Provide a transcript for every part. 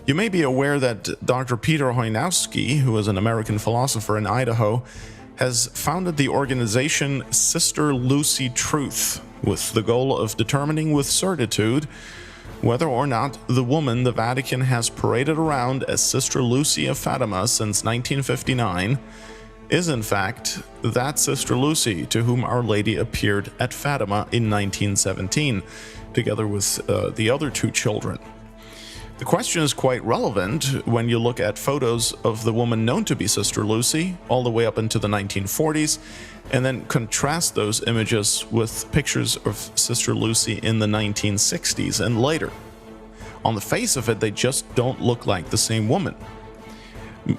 You may be aware that Dr. Peter Hoynowski, who is an American philosopher in Idaho, has founded the organization Sister Lucy Truth with the goal of determining with certitude whether or not the woman the Vatican has paraded around as Sister Lucy of Fatima since 1959 is in fact that Sister Lucy to whom Our Lady appeared at Fatima in 1917, together with the other two children. The question is quite relevant when you look at photos of the woman known to be Sister Lucy all the way up into the 1940s, and then contrast those images with pictures of Sister Lucy in the 1960s and later. On the face of it, they just don't look like the same woman.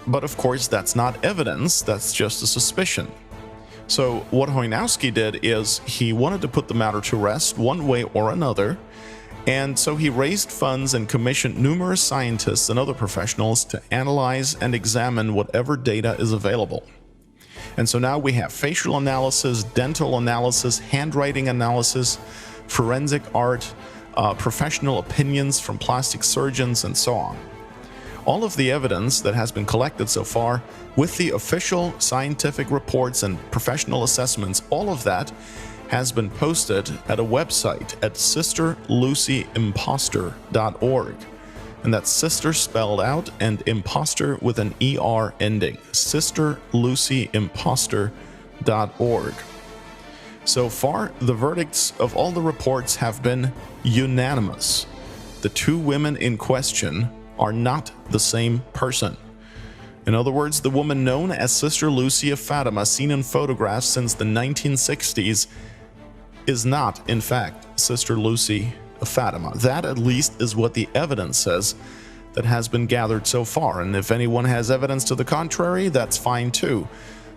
But of course, that's not evidence, that's just a suspicion. So what Hoynowski did is he wanted to put the matter to rest one way or another, and so he raised funds and commissioned numerous scientists and other professionals to analyze and examine whatever data is available. And so now we have facial analysis, dental analysis, handwriting analysis, forensic art, professional opinions from plastic surgeons, and so on. All of the evidence that has been collected so far, with the official scientific reports and professional assessments, all of that has been posted at a website at sisterlucyimposter.org. And that's sister spelled out and imposter with an ER ending. sisterlucyimposter.org. So far, the verdicts of all the reports have been unanimous. The two women in question are not the same person. In other words, the woman known as Sister Lucy of Fatima, seen in photographs since the 1960s, is not, in fact, Sister Lucy of Fatima. That, at least, is what the evidence says that has been gathered so far. And if anyone has evidence to the contrary, that's fine too.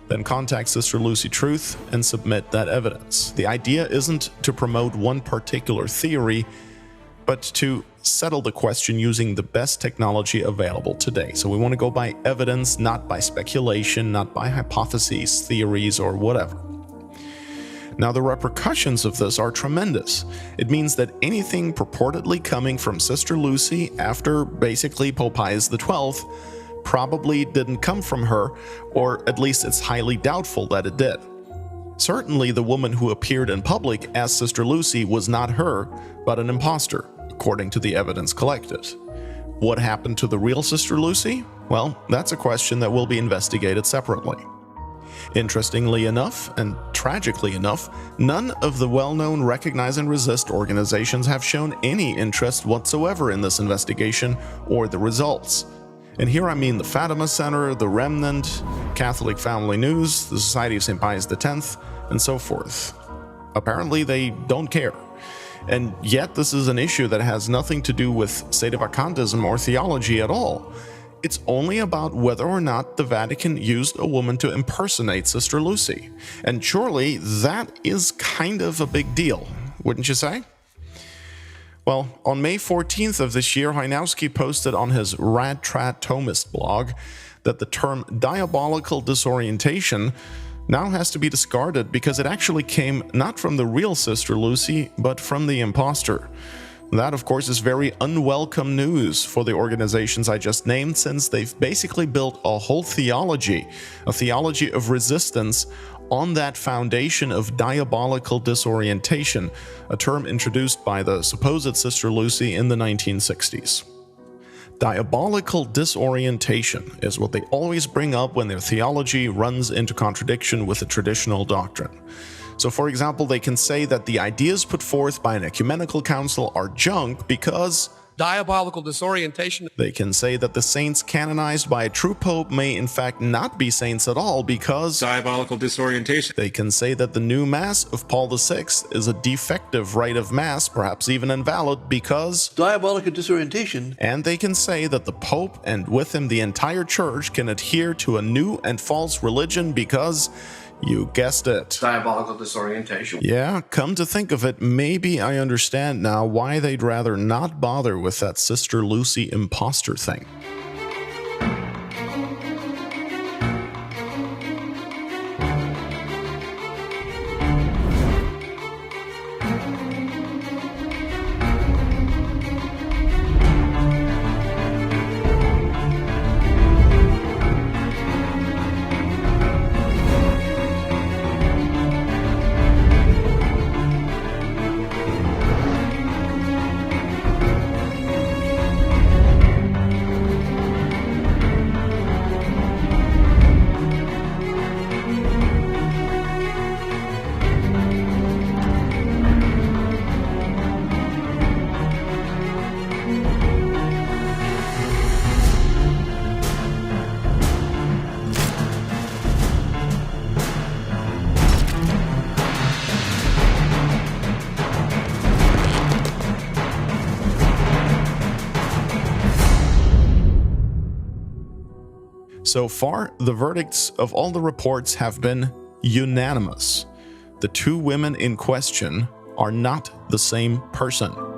Then contact Sister Lucy Truth and submit that evidence. The idea isn't to promote one particular theory, but to settle the question using the best technology available today. So we want to go by evidence, not by speculation, not by hypotheses, theories, or whatever. Now, the repercussions of this are tremendous. It means that anything purportedly coming from Sister Lucy after basically Pope Pius XII probably didn't come from her, or at least it's highly doubtful that it did. Certainly, the woman who appeared in public as Sister Lucy was not her, but an impostor, according to the evidence collected. What happened to the real Sister Lucy? Well, that's a question that will be investigated separately. Interestingly enough, and tragically enough, none of the well-known Recognize and Resist organizations have shown any interest whatsoever in this investigation or the results. And here I mean the Fatima Center, the Remnant, Catholic Family News, the Society of St. Pius X, and so forth. Apparently they don't care. And yet this is an issue that has nothing to do with sedevacantism or theology at all. It's only about whether or not the Vatican used a woman to impersonate Sister Lucy. And surely that is kind of a big deal, wouldn't you say? Well, on May 14th of this year, Hoynowski posted on his Rad Trad Thomist blog that the term diabolical disorientation now has to be discarded because it actually came not from the real Sister Lucy, but from the impostor. That, of course, is very unwelcome news for the organizations I just named, since they've basically built a whole theology, a theology of resistance, on that foundation of diabolical disorientation, a term introduced by the supposed Sister Lucy in the 1960s. Diabolical disorientation is what they always bring up when their theology runs into contradiction with the traditional doctrine. So, for example, they can say that the ideas put forth by an ecumenical council are junk because diabolical disorientation. They can say that the saints canonized by a true pope may in fact not be saints at all because Diabolical disorientation. They can say that the new Mass of Paul VI is a defective rite of Mass, perhaps even invalid, because diabolical disorientation. And they can say that the Pope and with him the entire Church can adhere to a new and false religion because, you guessed it, Diabolical disorientation. Yeah, come to think of it, maybe I understand now why they'd rather not bother with that Sister Lucy imposter thing. So far, the verdicts of all the reports have been unanimous. The two women in question are not the same person.